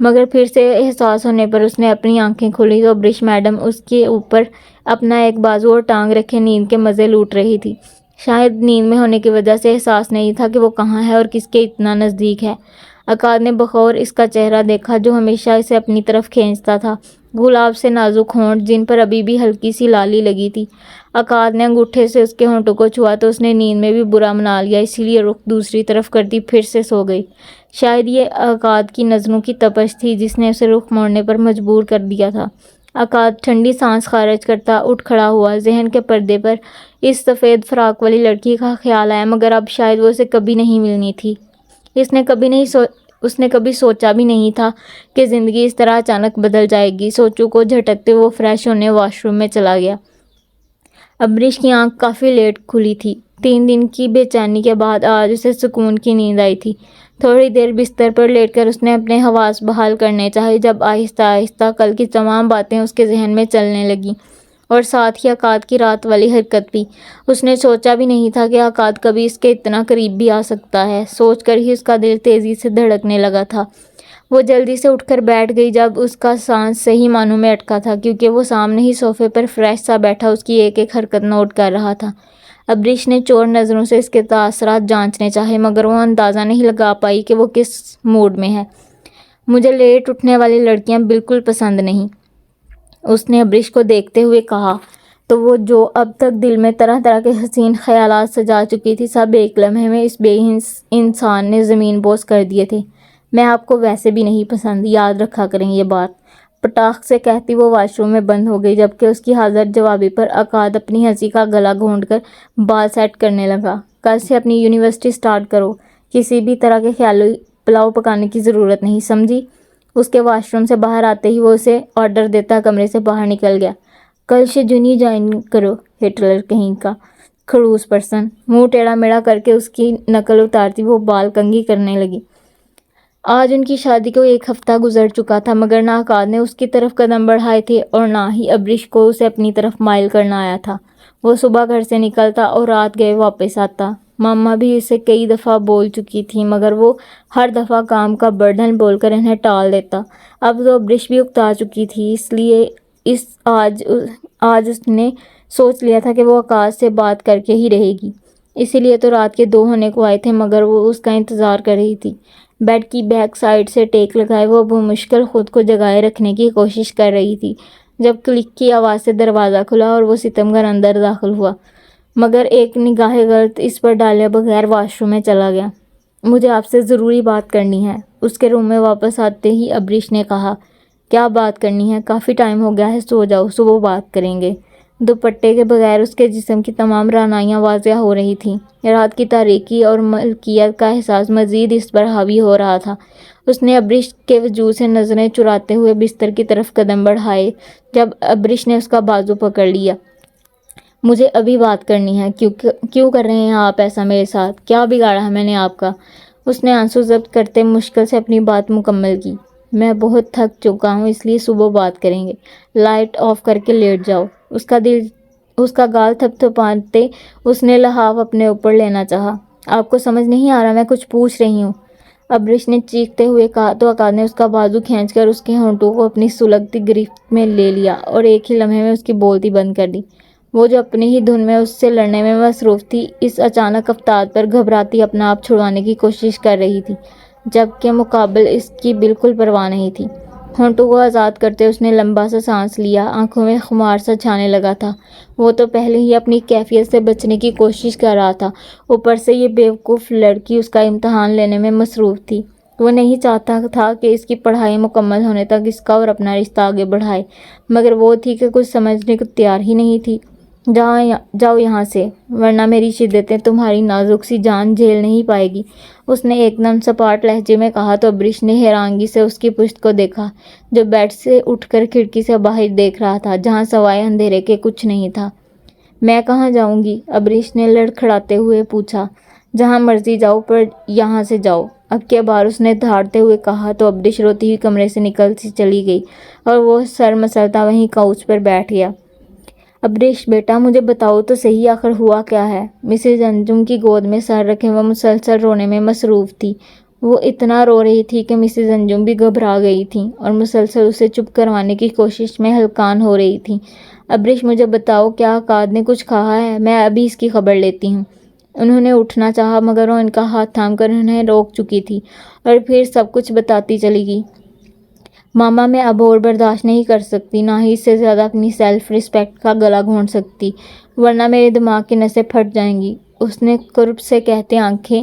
مگر پھر سے احساس ہونے پر اس نے اپنی آنکھیں کھولی تو ابریش میڈم اس کے اوپر اپنا ایک بازو اور ٹانگ رکھے نیند کے مزے لوٹ رہی تھی۔ شاید نیند میں ہونے کی وجہ سے احساس نہیں تھا کہ وہ کہاں ہے اور کس کے اتنا نزدیک ہے۔ عقاد نے بغور اس کا چہرہ دیکھا جو ہمیشہ اسے اپنی طرف کھینچتا تھا، گلاب سے نازک ہونٹ جن پر ابھی بھی ہلکی سی لالی لگی تھی۔ عقاد نے انگوٹھے سے اس کے ہونٹوں کو چھوا تو اس نے نیند میں بھی برا منا لیا، اسی لیے رخ دوسری طرف کرتی پھر سے سو گئی۔ شاید یہ عقاد کی نظروں کی تپش تھی جس نے اسے رخ موڑنے پر مجبور کر دیا تھا۔ عقاد ٹھنڈی سانس خارج کرتا اٹھ کھڑا ہوا۔ ذہن کے پردے پر اس سفید فراق والی لڑکی کا خیال آیا، مگر اب شاید وہ اسے کبھی نہیں ملنی تھی۔ اس نے کبھی سوچا بھی نہیں تھا کہ زندگی اس طرح اچانک بدل جائے گی۔ سوچوں کو جھٹکتے وہ فریش ہونے واش روم میں چلا گیا۔ ابریش کی آنکھ کافی لیٹ کھلی تھی۔ 3 دن کی بے چینی کے بعد آج اسے سکون کی نیند آئی تھی۔ تھوڑی دیر بستر پر لیٹ کر اس نے اپنے حواس بحال کرنے چاہے جب آہستہ آہستہ کل کی تمام باتیں اس کے ذہن میں چلنے لگیں، اور ساتھ ہی عقاد کی رات والی حرکت بھی۔ اس نے سوچا بھی نہیں تھا کہ عقاد کبھی اس کے اتنا قریب بھی آ سکتا ہے۔ سوچ کر ہی اس کا دل تیزی سے دھڑکنے لگا تھا۔ وہ جلدی سے اٹھ کر بیٹھ گئی جب اس کا سانس صحیح معنوں میں اٹکا تھا، کیونکہ وہ سامنے ہی صوفے پر فریش سا بیٹھا اس کی ایک ایک حرکت نوٹ کر رہا تھا۔ ابریش نے چور نظروں سے اس کے تاثرات جانچنے چاہے، مگر وہ اندازہ نہیں لگا پائی کہ وہ کس موڈ میں ہے۔ مجھے لیٹ اٹھنے والی لڑکیاں بالکل پسند نہیں، اس نے ابریش کو دیکھتے ہوئے کہا، تو وہ جو اب تک دل میں طرح طرح کے حسین خیالات سجا چکی تھی، سب ایک لمحے میں اس بے حس انسان نے زمین بوس کر دیے تھے۔ میں آپ کو ویسے بھی نہیں پسند، یاد رکھا کریں یہ بات، پٹاخ سے کہتی وہ واش روم میں بند ہو گئی، جبکہ اس کی حاضر جوابی پر عقاد اپنی ہنسی کا گلا گھونٹ کر بال سیٹ کرنے لگا۔ کل سے اپنی یونیورسٹی سٹارٹ کرو، کسی بھی طرح کے خیالی پلاؤ پکانے کی ضرورت نہیں، سمجھی؟ اس کے واش روم سے باہر آتے ہی وہ اسے آرڈر دیتا کمرے سے باہر نکل گیا۔ کل سے جونی جوائن کرو، ہٹلر کہیں کا خڑوس پرسن۔ منہ ٹیڑھا میڑھا کر کے اس کی نقل اتارتی وہ بال کنگھی کرنے لگی۔ آج ان کی شادی کو 1 ہفتہ گزر چکا تھا، مگر نہ عقاد نے اس کی طرف قدم بڑھائے تھے اور نہ ہی ابریش کو اسے اپنی طرف مائل کرنا آیا تھا۔ وہ صبح گھر سے نکلتا اور رات گئے واپس آتا۔ ماما بھی اسے کئی دفعہ بول چکی تھی، مگر وہ ہر دفعہ کام کا برڈن بول کر انہیں ٹال دیتا۔ اب تو ابریش بھی اکتا چکی تھی، اس لیے آج اس نے سوچ لیا تھا کہ وہ عقاد سے بات کر کے ہی رہے گی۔ اسی لیے تو رات کے 2 ہونے کو آئے تھے، مگر وہ اس کا انتظار کر رہی تھی۔ بیڈ کی بیک سائڈ سے ٹیک لگائے وہ بمشکل خود کو جگائے رکھنے کی کوشش کر رہی تھی جب کلک کی آواز سے دروازہ کھلا اور وہ ستمگر اندر داخل ہوا، مگر ایک نگاہ غلط اس پر ڈالے بغیر واش روم میں چلا گیا۔ مجھے آپ سے ضروری بات کرنی ہے، اس کے روم میں واپس آتے ہی ابریش نے کہا۔ کیا بات کرنی ہے؟ کافی ٹائم ہو گیا ہے، سو جاؤ، صبح بات کریں گے۔ دوپٹے کے بغیر اس کے جسم کی تمام رعنائیاں واضح ہو رہی تھیں۔ رات کی تاریکی اور ملکیت کا احساس مزید اس پر حاوی ہو رہا تھا۔ اس نے ابریش کے وجود سے نظریں چراتے ہوئے بستر کی طرف قدم بڑھائے جب ابریش نے اس کا بازو پکڑ لیا۔ مجھے ابھی بات کرنی ہے، کیوں کر رہے ہیں آپ ایسا میرے ساتھ؟ کیا بگاڑا ہے میں نے آپ کا؟ اس نے آنسو ضبط کرتے مشکل سے اپنی بات مکمل کی۔ میں بہت تھک چکا ہوں، اس لیے صبح بات کریں گے۔ لائٹ آف کر کے لیٹ جاؤ۔ اس کا گال تھپتھپاتے اس نے لحاف اپنے اوپر لینا چاہا۔ آپ کو سمجھ نہیں آ رہا، میں کچھ پوچھ رہی ہوں، ابریش نے چیختے ہوئے کہا تو عقاد نے اس کا بازو کھینچ کر اس کے ہونٹوں کو اپنی سلگتی گرفت میں لے لیا اور ایک ہی لمحے میں اس کی بولتی بند کر دی۔ وہ جو اپنی ہی دھن میں اس سے لڑنے میں مصروف تھی، اس اچانک افتاد پر گھبراتی اپنا آپ چھڑوانے کی کوشش کر رہی تھی، جبکہ مقابل اس کی بالکل پرواہ نہیں تھی۔ ہونٹوں کو آزاد کرتے اس نے لمبا سا سانس لیا، آنکھوں میں خمار سا چھانے لگا تھا۔ وہ تو پہلے ہی اپنی کیفیت سے بچنے کی کوشش کر رہا تھا، اوپر سے یہ بیوقوف لڑکی اس کا امتحان لینے میں مصروف تھی۔ وہ نہیں چاہتا تھا کہ اس کی پڑھائی مکمل ہونے تک اس کا اور اپنا رشتہ آگے بڑھائے، مگر وہ تھی کہ کچھ سمجھنے کو تیار ہی نہیں تھی۔ جاؤ یہاں سے، ورنہ میری شدتیں تمہاری نازک سی جان جھیل نہیں پائے گی، اس نے ایک دم سپاٹ لہجے میں کہا تو ابریش نے حیرانگی سے اس کی پشت کو دیکھا، جو بیڈ سے اٹھ کر کھڑکی سے باہر دیکھ رہا تھا، جہاں سوائے اندھیرے کے کچھ نہیں تھا۔ میں کہاں جاؤں گی؟ ابریش نے لڑکھڑاتے ہوئے پوچھا۔ جہاں مرضی جاؤ، پر یہاں سے جاؤ، اب کی بار اس نے دھاڑتے ہوئے کہا تو ابریش روتی ہوئی کمرے سے نکل سی چلی گئی اور وہ سر مسلتا وہیں کاؤچ پر بیٹھ گیا۔ ابریش بیٹا، مجھے بتاؤ تو صحیح، آخر ہوا کیا ہے؟ مسز انجم کی گود میں سر رکھے وہ مسلسل رونے میں مصروف تھی۔ وہ اتنا رو رہی تھی کہ مسز انجم بھی گھبرا گئی تھیں اور مسلسل اسے چپ کروانے کی کوشش میں ہلکان ہو رہی تھیں۔ ابریش مجھے بتاؤ، کیا عقاد نے کچھ کہا ہے؟ میں ابھی اس کی خبر لیتی ہوں۔ انہوں نے اٹھنا چاہا مگر وہ ان کا ہاتھ تھام کر انہیں روک چکی تھی اور پھر سب کچھ بتاتی چلی گئی۔ ماما، میں اب اور برداشت نہیں کر سکتی، نہ ہی اس سے زیادہ اپنی سیلف رسپیکٹ کا گلا گھونٹ سکتی، ورنہ میرے دماغ کی نسیں پھٹ جائیں گی۔ اس نے قرب سے کہتے آنکھیں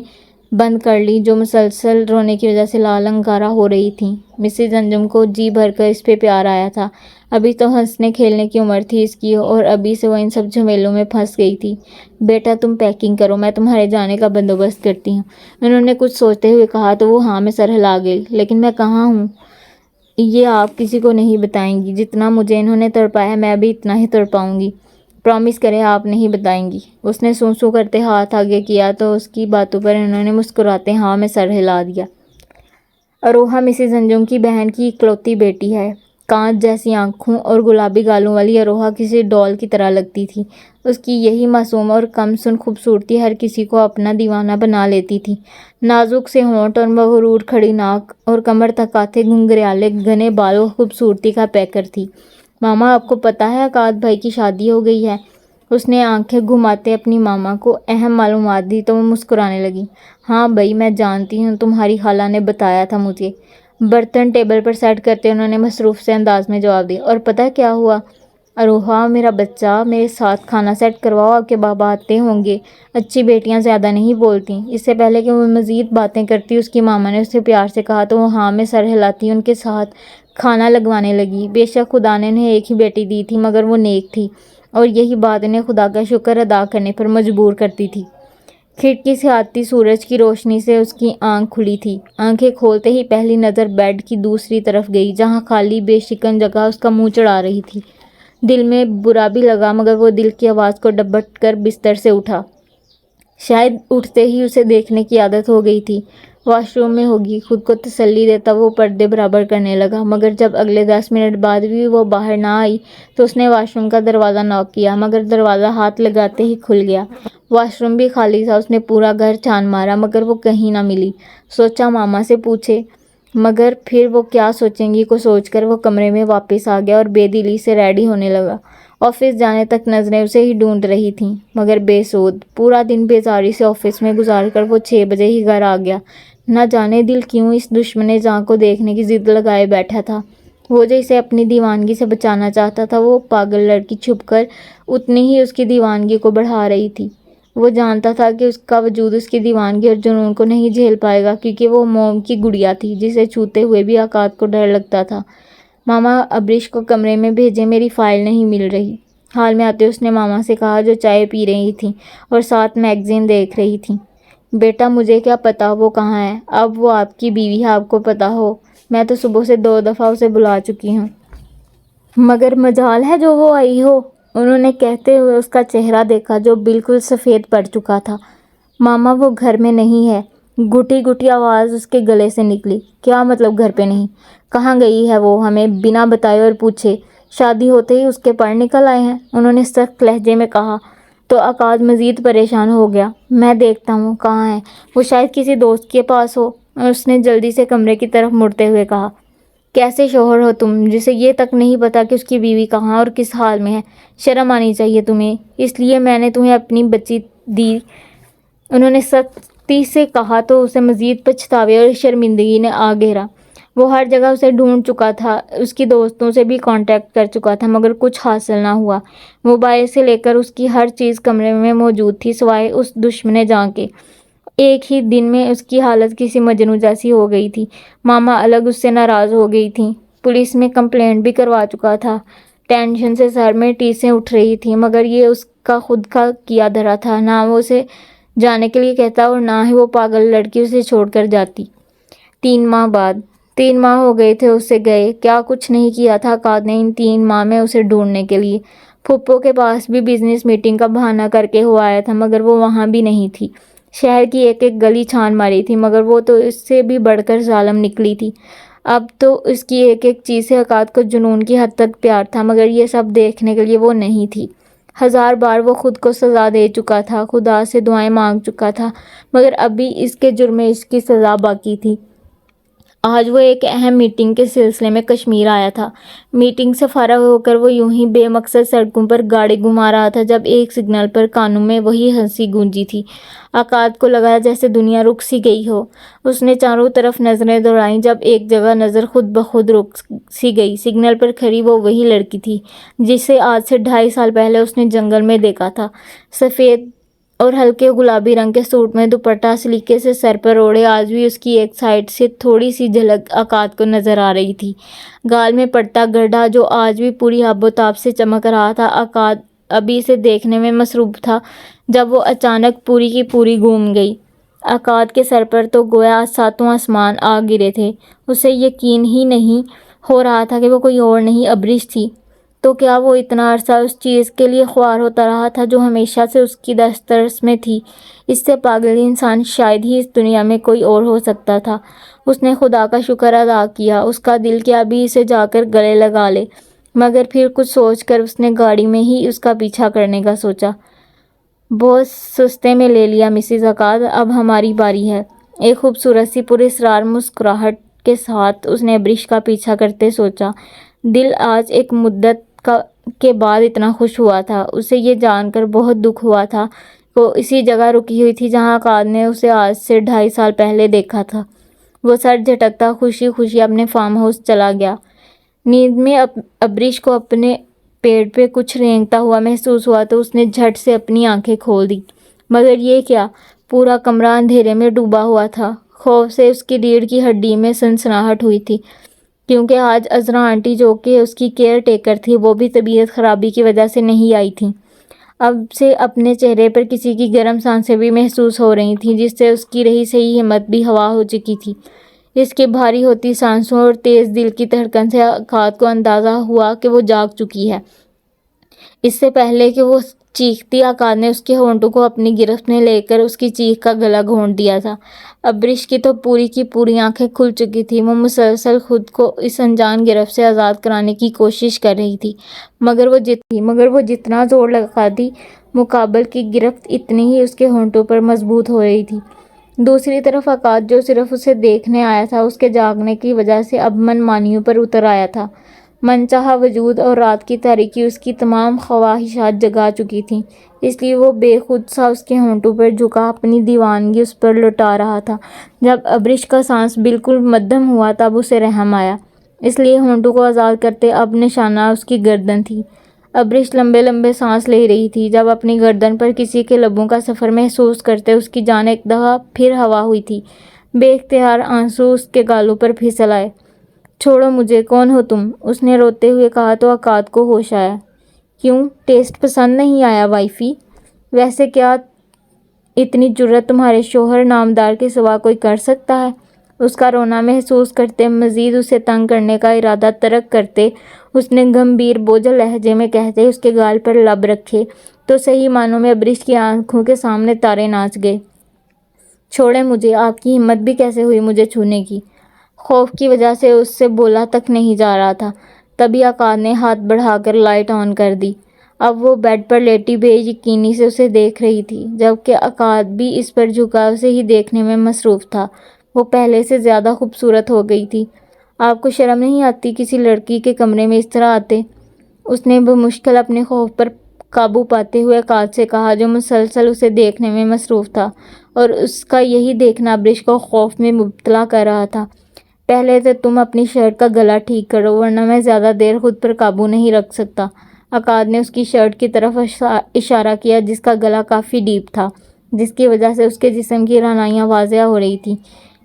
بند کر لی جو مسلسل رونے کی وجہ سے لال انگارہ ہو رہی تھیں۔ مسز انجم کو جی بھر کر اس پہ پیار آیا تھا۔ ابھی تو ہنسنے کھیلنے کی عمر تھی اس کی اور ابھی سے وہ ان سب جھمیلوں میں پھنس گئی تھی۔ بیٹا تم پیکنگ کرو، میں تمہارے جانے کا بندوبست کرتی ہوں، انہوں نے کچھ سوچتے ہوئے کہا تو وہ ہاں میں سر ہلا گئی۔ لیکن میں کہاں ہوں یہ آپ کسی کو نہیں بتائیں گی؟ جتنا مجھے انہوں نے تڑپایا میں ابھی اتنا ہی تڑپاؤں گی، پرامس کریں آپ نہیں بتائیں گی۔ اس نے سوں سوں کرتے ہاتھ آگے کیا تو اس کی باتوں پر انہوں نے مسکراتے ہاں میں سر ہلا دیا۔ اروہا مسز انجم کی بہن کی اکلوتی بیٹی ہے۔ کانچ جیسی آنکھوں اور گلابی گالوں والی اروہا کسی ڈول کی طرح لگتی تھی۔ اس کی یہی معصوم اور کم سن خوبصورتی ہر کسی کو اپنا دیوانہ بنا لیتی تھی۔ نازک سے ہونٹ اور مغرور کھڑی ناک اور کمر تک آتے گھنگریالے گھنے بالوں خوبصورتی کا پیکر تھی۔ ماما، آپ کو پتہ ہے عقاد بھائی کی شادی ہو گئی ہے؟ اس نے آنکھیں گھماتے اپنی ماما کو اہم معلومات دی تو وہ مسکرانے لگی۔ ہاں بھائی، میں جانتی ہوں، تمہاری خالہ نے بتایا تھا مجھے۔ برتن ٹیبل پر سیٹ کرتے انہوں نے مصروف سے انداز میں جواب دیا۔ اور پتہ کیا ہوا؟ اروہا میرا بچہ، میرے ساتھ کھانا سیٹ کرواؤ، آپ کے بابا آتے ہوں گے۔ اچھی بیٹیاں زیادہ نہیں بولتی۔ اس سے پہلے کہ وہ مزید باتیں کرتی اس کی ماما نے اسے پیار سے کہا تو وہ ہاں میں سر ہلاتی ان کے ساتھ کھانا لگوانے لگی۔ بے شک خدا نے انہیں ایک ہی بیٹی دی تھی مگر وہ نیک تھی اور یہی بات انہیں خدا کا شکر ادا کرنے پر مجبور کرتی تھی۔ کھڑکی سے آتی سورج کی روشنی سے اس کی آنکھ کھلی تھی۔ آنکھیں کھولتے ہی پہلی نظر بیڈ کی دوسری طرف گئی جہاں خالی بے شکن جگہ اس کا منہ چڑھا رہی تھی۔ دل میں برا بھی لگا مگر وہ دل کی آواز کو ڈپٹ کر بستر سے اٹھا۔ شاید اٹھتے ہی اسے دیکھنے کی عادت ہو گئی تھی۔ واش روم میں ہوگی، خود کو تسلی دیتا وہ پردے برابر کرنے لگا مگر جب اگلے 10 منٹ بعد بھی وہ باہر نہ آئی تو اس نے واش روم کا دروازہ ناک کیا مگر دروازہ ہاتھ لگاتے ہی کھل گیا۔ واش روم بھی خالی تھا۔ اس نے پورا گھر چھان مارا مگر وہ کہیں نہ ملی۔ سوچا ماما سے پوچھے مگر پھر وہ کیا سوچیں گی کو سوچ کر وہ کمرے میں واپس آ گیا اور بے دلی سے ریڈی ہونے لگا۔ آفس جانے تک نظریں اسے ہی ڈھونڈ رہی تھیں مگر بے سود۔ پورا دن بیزاری سے آفس میں گزار کر وہ 6 بجے ہی گھر آ گیا۔ نہ جانے دل کیوں اس دشمن جاں کو دیکھنے کی ضد لگائے بیٹھا تھا۔ وہ جو اسے اپنی دیوانگی سے بچانا چاہتا تھا وہ پاگل لڑکی چھپ کر اتنی ہی اس کی دیوانگی کو بڑھا رہی تھی۔ وہ جانتا تھا کہ اس کا وجود اس کی دیوانگی اور جنون کو نہیں جھیل پائے گا کیونکہ وہ موم کی گڑیا تھی جسے چھوتے ہوئے بھی عقاد کو ڈر لگتا تھا۔ ماما، ابریش کو کمرے میں بھیجیں، میری فائل نہیں مل رہی۔ حال میں آتے اس نے ماما سے کہا جو چائے پی رہی تھیں اور ساتھ میگزین دیکھ رہی تھیں۔ بیٹا مجھے کیا پتا وہ کہاں ہے، اب وہ آپ کی بیوی ہے، آپ کو پتا ہو۔ میں تو صبح سے 2 دفعہ اسے بلا چکی ہوں مگر مجال ہے جو وہ آئی ہو۔ انہوں نے کہتے ہوئے اس کا چہرہ دیکھا جو بالکل سفید پڑ چکا تھا۔ ماما وہ گھر میں نہیں ہے، گھٹی گھٹی آواز اس کے گلے سے نکلی۔ کیا مطلب گھر پہ نہیں؟ کہاں گئی ہے وہ ہمیں بنا بتائے اور پوچھے؟ شادی ہوتے ہی اس کے پر نکل آئے ہیں، انہوں نے سخت لہجے میں کہا تو عقاد مزید پریشان ہو گیا۔ میں دیکھتا ہوں کہاں ہے، وہ شاید کسی دوست کے پاس ہو، اس نے جلدی سے کمرے کی طرف مڑتے ہوئے کہا۔ کیسے شوہر ہو تم جسے یہ تک نہیں پتا کہ اس کی بیوی کہاں اور کس حال میں ہے؟ شرم آنی چاہیے تمہیں، اس لیے میں نے تمہیں اپنی بچی دی، انہوں نے سختی سے کہا تو اسے مزید پچھتاوے اور شرمندگی نے آ گھیرا۔ وہ ہر جگہ اسے ڈھونڈ چکا تھا، اس کی دوستوں سے بھی کانٹیکٹ کر چکا تھا مگر کچھ حاصل نہ ہوا۔ موبائل سے لے کر اس کی ہر چیز کمرے میں موجود تھی سوائے اس دشمن جاں کے۔ ایک ہی دن میں اس کی حالت کسی مجنوں جیسی ہو گئی تھی۔ ماما الگ اس سے ناراض ہو گئی تھیں، پولیس میں کمپلینٹ بھی کروا چکا تھا۔ ٹینشن سے سر میں ٹیسیں اٹھ رہی تھیں مگر یہ اس کا خود کا کیا دھرا تھا، نہ وہ اسے جانے کے لیے کہتا اور نہ ہی وہ پاگل لڑکی اسے چھوڑ کر جاتی۔ 3 ماہ بعد 3 ماہ ہو گئے تھے اسے گئے، کیا کچھ نہیں کیا تھا عقاد نے ان 3 ماہ میں اسے ڈھونڈنے کے لیے۔ پھپھو کے پاس بھی بزنس میٹنگ کا بہانہ کر کے ہو آیا تھا مگر وہ وہاں بھی نہیں تھی۔ شہر کی ایک ایک گلی چھان ماری تھی مگر وہ تو اس سے بھی بڑھ کر ظالم نکلی تھی۔ اب تو اس کی ایک ایک چیز سے عقاد کو جنون کی حد تک پیار تھا مگر یہ سب دیکھنے کے لیے وہ نہیں تھی۔ 1000 بار وہ خود کو سزا دے چکا تھا، خدا سے دعائیں مانگ چکا تھا، مگر ابھی اس کے جرم عشق کی سزا باقی تھی۔ آج وہ ایک اہم میٹنگ کے سلسلے میں کشمیر آیا تھا۔ میٹنگ سے فارغ ہو کر وہ یوں ہی بے مقصد سڑکوں پر گاڑی گھما رہا تھا جب ایک سگنل پر کانوں میں وہی ہنسی گونجی تھی۔ عقاد کو لگا جیسے دنیا رک سی گئی ہو۔ اس نے چاروں طرف نظریں دوڑائیں، جب ایک جگہ نظر خود بخود رک سی گئی۔ سگنل پر کھڑی وہ وہی لڑکی تھی جسے آج سے 2.5 سال پہلے اس نے جنگل میں دیکھا تھا۔ سفید اور ہلکے گلابی رنگ کے سوٹ میں دوپٹہ سلیقے سے سر پر اوڑھے، آج بھی اس کی ایک سائیڈ سے تھوڑی سی جھلک عقاد کو نظر آ رہی تھی۔ گال میں پٹا گڑھا جو آج بھی پوری آب و تاب سے چمک رہا تھا۔ عقاد ابھی اسے دیکھنے میں مصروف تھا جب وہ اچانک پوری کی پوری گھوم گئی۔ عقاد کے سر پر تو گویا 7 آسمان آ گرے تھے۔ اسے یقین ہی نہیں ہو رہا تھا کہ وہ کوئی اور نہیں ابریش تھی۔ تو کیا وہ اتنا عرصہ اس چیز کے لیے خوار ہوتا رہا تھا جو ہمیشہ سے اس کی دسترس میں تھی؟ اس سے پاگل انسان شاید ہی اس دنیا میں کوئی اور ہو سکتا تھا۔ اس نے خدا کا شکر ادا کیا، اس کا دل کیا ابھی اسے جا کر گلے لگا لے، مگر پھر کچھ سوچ کر اس نے گاڑی میں ہی اس کا پیچھا کرنے کا سوچا۔ بہت سستے میں لے لیا مسز عقاد، اب ہماری باری ہے۔ ایک خوبصورت سی پراسرار مسکراہٹ کے ساتھ اس نے ابریش کا پیچھا کرتے سوچا۔ دل آج ایک مدت کے بعد اتنا خوش ہوا تھا۔ اسے یہ جان کر بہت دکھ ہوا تھا کہ وہ اسی جگہ رکی ہوئی تھی جہاں عقاد نے اسے آج سے 2.5 سال پہلے دیکھا تھا۔ وہ سر جھٹکتا خوشی خوشی اپنے فارم ہاؤس چلا گیا۔ نیند میں ابریش کو اپنے پیٹ پہ کچھ رینگتا ہوا محسوس ہوا تو اس نے جھٹ سے اپنی آنکھیں کھول دی، مگر یہ کیا! پورا کمرہ اندھیرے میں ڈوبا ہوا تھا۔ خوف سے اس کی ریڑھ کی ہڈی میں سنسناہٹ ہوئی تھی، کیونکہ آج عذرا آنٹی جو کہ اس کی کیئر ٹیکر تھی وہ بھی طبیعت خرابی کی وجہ سے نہیں آئی تھیں۔ اب سے اپنے چہرے پر کسی کی گرم سانسیں بھی محسوس ہو رہی تھیں، جس سے اس کی رہی سہی ہمت بھی ہوا ہو چکی تھی۔ اس کی بھاری ہوتی سانسوں اور تیز دل کی دھڑکن سے عقاد کو اندازہ ہوا کہ وہ جاگ چکی ہے۔ اس سے پہلے کہ وہ چیختی، عقاد نے اس کے ہونٹوں کو اپنی گرفت میں لے کر اس کی چیخ کا گلا گھونٹ دیا تھا۔ ابریش کی تو پوری کی پوری آنکھیں کھل چکی تھیں۔ وہ مسلسل خود کو اس انجان گرفت سے آزاد کرانے کی کوشش کر رہی تھی، مگر وہ جتنا زور لگاتی مقابل کی گرفت اتنی ہی اس کے ہونٹوں پر مضبوط ہو رہی تھی۔ دوسری طرف عقاد جو صرف اسے دیکھنے آیا تھا، اس کے جاگنے کی وجہ سے اب من مانیوں پر اتر آیا تھا۔ من چاہا وجود اور رات کی تاریکی اس کی تمام خواہشات جگا چکی تھیں، اس لیے وہ بے خود سا اس کے ہونٹوں پر جھکا اپنی دیوانگی اس پر لٹا رہا تھا۔ جب ابریش کا سانس بالکل مدھم ہوا تب اسے رحم آیا، اس لیے ہونٹوں کو آزاد کرتے اب نشانہ اس کی گردن تھی۔ ابریش لمبے لمبے سانس لے رہی تھی جب اپنی گردن پر کسی کے لبوں کا سفر محسوس کرتے اس کی جان ایک دفعہ پھر ہوا ہوئی تھی۔ بے اختیار آنسو اس کے گالوں پر پھسل آئے۔ چھوڑو مجھے، کون ہو تم؟ اس نے روتے ہوئے کہا تو عقاد کو ہوش آیا۔ کیوں، ٹیسٹ پسند نہیں آیا وائفی؟ ویسے کیا اتنی جرأت تمہارے شوہر نامدار کے سوا کوئی کر سکتا ہے؟ اس کا رونا محسوس کرتے، مزید اسے تنگ کرنے کا ارادہ ترک کرتے، اس نے گمبھیر بوجھل لہجے میں کہتے اس کے گال پر لب رکھے تو صحیح معنوں میں ابریش کی آنکھوں کے سامنے تارے ناچ گئے۔ چھوڑیں مجھے، آپ کی ہمت بھی کیسے ہوئی مجھے چھونے کی؟ خوف کی وجہ سے اس سے بولا تک نہیں جا رہا تھا۔ تبھی عقاد نے ہاتھ بڑھا کر لائٹ آن کر دی۔ اب وہ بیڈ پر لیٹی بے یقینی سے اسے دیکھ رہی تھی، جبکہ عقاد بھی اس پر جھکا اسے ہی دیکھنے میں مصروف تھا۔ وہ پہلے سے زیادہ خوبصورت ہو گئی تھی۔ آپ کو شرم نہیں آتی کسی لڑکی کے کمرے میں اس طرح آتے؟ اس نے بمشکل اپنے خوف پر قابو پاتے ہوئے عقاد سے کہا، جو مسلسل اسے دیکھنے میں مصروف تھا، اور اس کا یہی دیکھنا ابریش کو خوف میں مبتلا کر رہا تھا۔ پہلے تو تم اپنی شرٹ کا گلا ٹھیک کرو، ورنہ میں زیادہ دیر خود پر قابو نہیں رکھ سکتا۔ عقاد نے اس کی شرٹ کی طرف اشارہ کیا جس کا گلا کافی ڈیپ تھا، جس کی وجہ سے اس کے جسم کی رہنائیاں واضح ہو رہی تھیں۔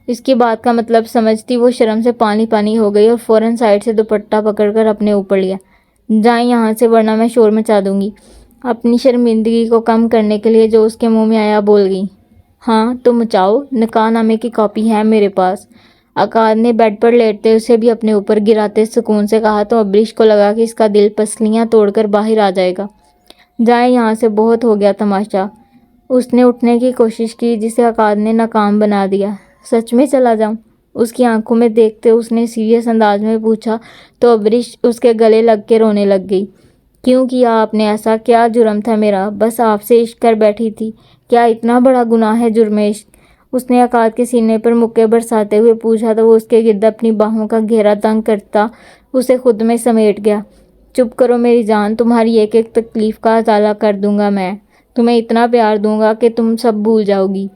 اس کی بات کا مطلب سمجھتی وہ شرم سے پانی پانی ہو گئی اور فوراً سائڈ سے دوپٹہ پکڑ کر اپنے اوپر لیا۔ جائیں یہاں سے ورنہ میں شور مچا دوں گی۔ اپنی شرمندگی کو کم کرنے کے لیے جو اس کے منہ میں آیا بول گئی۔ ہاں تو مچاؤ، نکاح نامے کی کاپی ہے میرے پاس۔ عقاد نے بیڈ پر لیٹتے اسے بھی اپنے اوپر گراتے سکون سے کہا تو ابریش کو لگا کہ اس کا دل پسلیاں توڑ کر باہر آ جائے گا۔ جائیں یہاں سے، بہت ہو گیا تماشا۔ اس نے اٹھنے کی کوشش کی جسے عقاد نے ناکام بنا دیا۔ سچ میں چلا جاؤں؟ اس کی آنکھوں میں دیکھتے اس نے سیریس انداز میں پوچھا تو ابریش اس کے گلے لگ کے رونے لگ گئی۔ کیوں کیا آپ نے ایسا؟ کیا جرم تھا میرا؟ بس آپ سے عشق کر بیٹھی تھی۔ کیا اتنا بڑا گناہ ہے جرم عشق؟ اس نے عقاد کے سینے پر مکے برساتے ہوئے پوچھا تو وہ اس کے گرد اپنی باہوں کا گھیرا تنگ کرتا اسے خود میں سمیٹ گیا۔ چپ کرو میری جان، تمہاری ایک ایک تکلیف کا ازالہ کر دوں گا میں، تمہیں اتنا پیار دوں گا کہ تم سب بھول جاؤ گی۔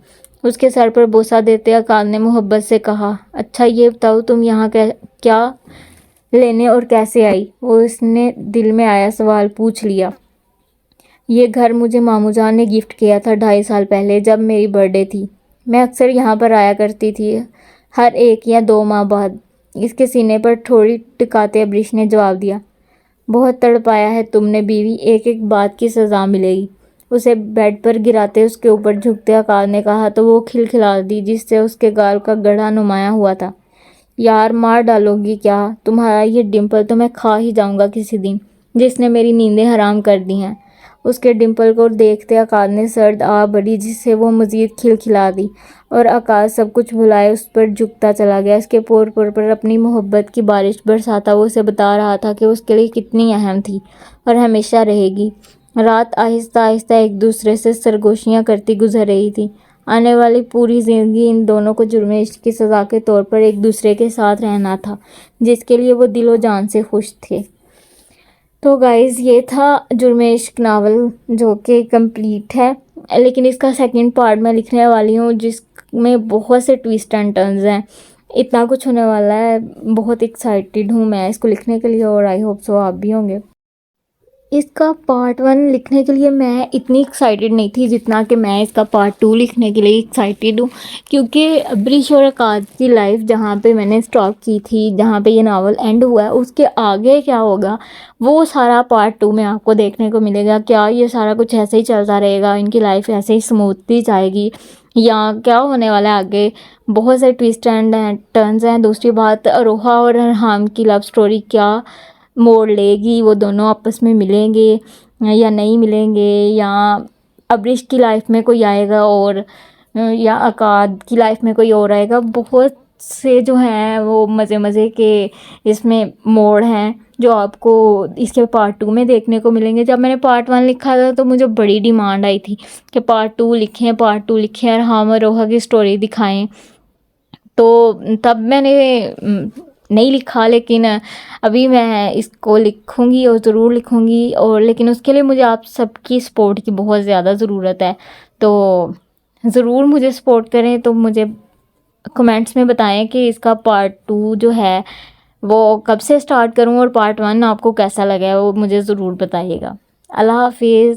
اس کے سر پر بوسہ دیتے عقاد نے محبت سے کہا، اچھا یہ بتاؤ تم یہاں کیا لینے اور کیسے آئی؟ وہ اس نے دل میں آیا سوال پوچھ لیا۔ یہ گھر مجھے ماموں جان نے گفٹ کیا تھا 2.5 سال پہلے، جب میری برتھ ڈے تھی۔ میں اکثر یہاں پر آیا کرتی تھی، ہر 1 یا 2 ماہ بعد۔ اس کے سینے پر تھوڑی ٹکاتے ابریش نے جواب دیا۔ بہت تڑپایا ہے تم نے بیوی، ایک ایک بات کی سزا ملے گی۔ اسے بیڈ پر گراتے اس کے اوپر جھکتے عقاد نے کہا تو وہ کھلکھلا دی جس سے اس کے گال کا گڑھا نمایاں ہوا تھا۔ یار مار ڈالو گی کیا؟ تمہارا یہ ڈمپل تو میں کھا ہی جاؤں گا کسی دن، جس نے میری نیندیں حرام کر دی ہیں۔ اس کے ڈمپل کو دیکھتے عقاد نے سرد آہ بڑھی جس سے وہ مزید کھلکھلا دی، اور عقاد سب کچھ بھلائے اس پر جھکتا چلا گیا۔ اس کے پور پور پر اپنی محبت کی بارش برساتا وہ اسے بتا رہا تھا کہ اس کے لیے کتنی اہم تھی اور ہمیشہ رہے گی۔ رات آہستہ آہستہ ایک دوسرے سے سرگوشیاں کرتی گزر رہی تھی۔ آنے والی پوری زندگی ان دونوں کو جرم عشق کی سزا کے طور پر ایک دوسرے کے ساتھ رہنا تھا، جس کے لیے وہ دل و جان سے خوش تھے۔ تو گائز یہ تھا جرم عشق ناول، جو کہ کمپلیٹ ہے، لیکن اس کا سیکنڈ پارٹ میں لکھنے والی ہوں جس میں بہت سے ٹویسٹ اینڈ ٹرنز ہیں۔ اتنا کچھ ہونے والا ہے، بہت ایکسائٹیڈ ہوں میں اس کو لکھنے کے لیے، اور آئی ہوپ سو آپ بھی ہوں گے۔ اس کا پارٹ 1 لکھنے کے لیے میں اتنی ایکسائٹیڈ نہیں تھی جتنا کہ میں اس کا پارٹ 2 لکھنے کے لیے ایکسائٹیڈ ہوں، کیونکہ ابریش اور عقاد کی لائف جہاں پہ میں نے اسٹاپ کی تھی، جہاں پہ یہ ناول اینڈ ہوا ہے، اس کے آگے کیا ہوگا وہ سارا پارٹ 2 میں آپ کو دیکھنے کو ملے گا۔ کیا یہ سارا کچھ ایسے ہی چلتا رہے گا، ان کی لائف ایسے ہی اسموتھلی جائے گی، یا کیا ہونے والا ہے آگے؟ بہت سے ٹویسٹ اینڈ ٹرنز ہیں۔ دوسری بات، اروہا اور ارحام کی لو اسٹوری کیا موڑ لے گی؟ وہ دونوں آپس میں ملیں گے یا نہیں ملیں گے، یا ابریش کی لائف میں کوئی آئے گا اور یا عقاد کی لائف میں کوئی اور آئے گا؟ بہت سے جو ہیں وہ مزے کے اس میں موڑ ہیں جو آپ کو اس کے پارٹ 2 میں دیکھنے کو ملیں گے۔ جب میں نے پارٹ 1 لکھا تھا تو مجھے بڑی ڈیمانڈ آئی تھی کہ پارٹ 2 لکھیں ارحام اور اروہا کی سٹوری دکھائیں، تو تب میں نے نہیں لکھا، لیکن ابھی میں اس کو لکھوں گی اور ضرور لکھوں گی، اور لیکن اس کے لیے مجھے آپ سب کی سپورٹ کی بہت زیادہ ضرورت ہے، تو ضرور مجھے سپورٹ کریں۔ تو مجھے کمنٹس میں بتائیں کہ اس کا پارٹ 2 جو ہے وہ کب سے سٹارٹ کروں، اور پارٹ 1 آپ کو کیسا لگا ہے وہ مجھے ضرور بتائیے گا۔ اللہ حافظ۔